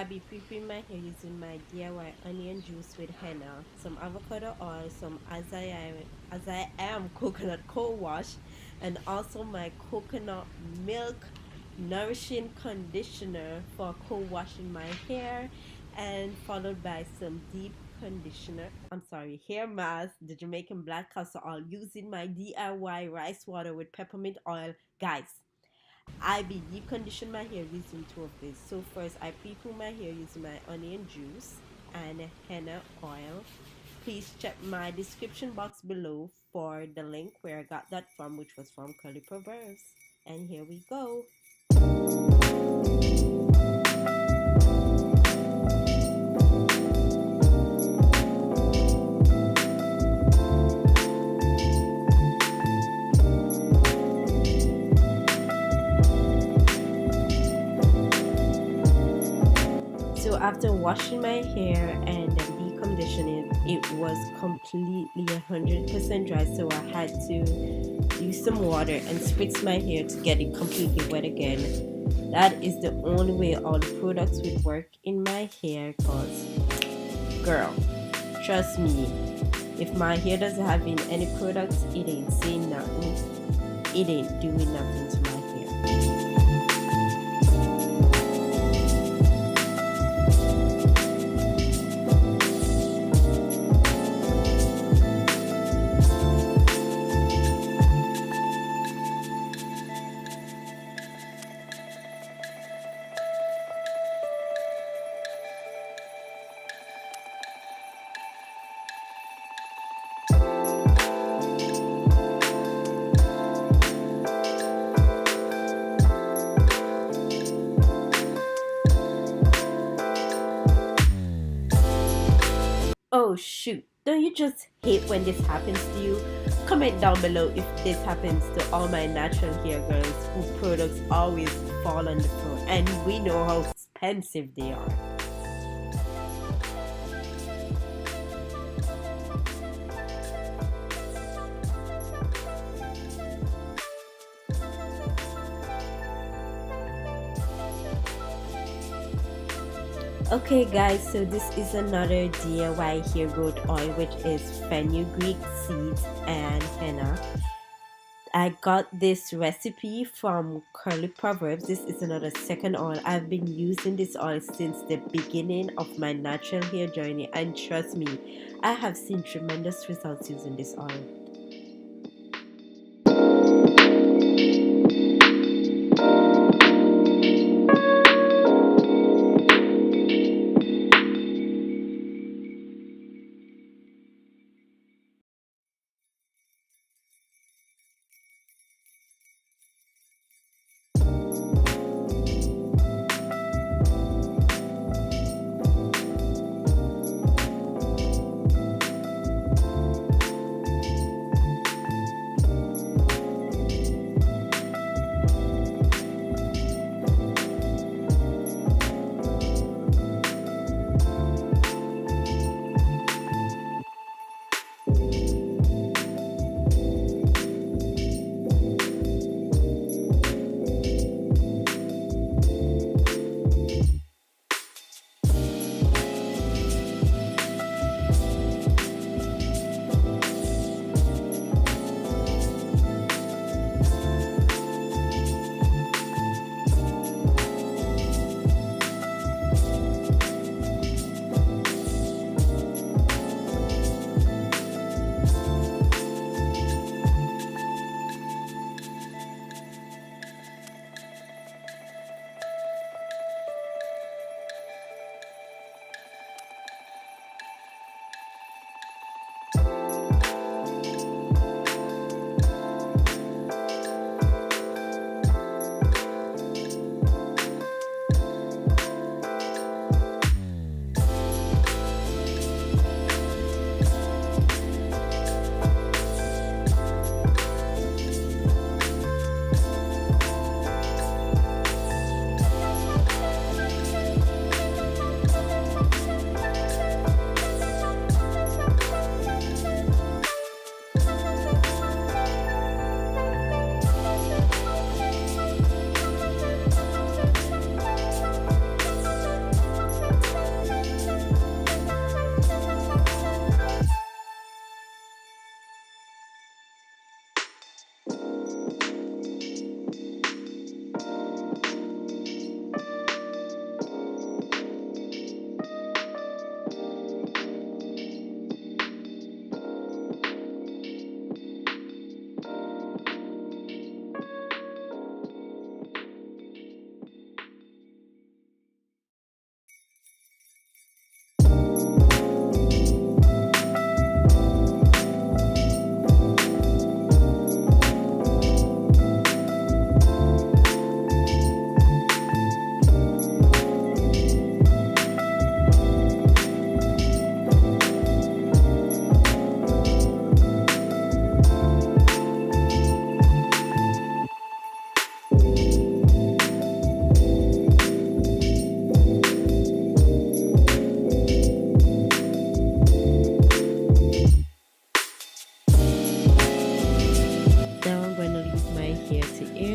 I be preparing my hair using my DIY onion juice with henna, some avocado oil, some as I am coconut co-wash, and also my coconut milk nourishing conditioner for co-washing my hair, and followed by some deep conditioner. I'm sorry, hair mask, the Jamaican black castor oil, using my DIY rice water with peppermint oil. Guys, I be deep condition my hair using two of these. So first I pre-poo my hair using my onion juice and henna oil. Please check my description box below for the link where I got that from, which was from Curly Proverbs. And here we go. So after washing my hair and then deconditioning, it was completely 100% dry. So I had to use some water and spritz my hair to get it completely wet again. That is the only way all the products would work in my hair. Cause, girl, trust me, if my hair doesn't have any products, it ain't saying nothing. It ain't doing nothing to my hair. Oh shoot, don't you just hate when this happens to you? Comment down below if this happens to all my natural hair girls whose products always fall on the floor and we know how expensive they are. Okay guys, so this is another DIY hair growth oil, which is fenugreek seeds and henna. I got this recipe from Curly Proverbs. This is another second oil. I've been using this oil since the beginning of my natural hair journey, and trust me, I have seen tremendous results using this oil.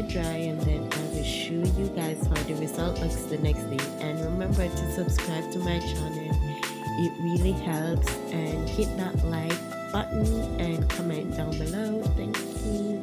dry, and then I will show you guys how the result looks the next day. And remember to subscribe to my channel, it really helps, and hit that like button and comment down below. Thank you.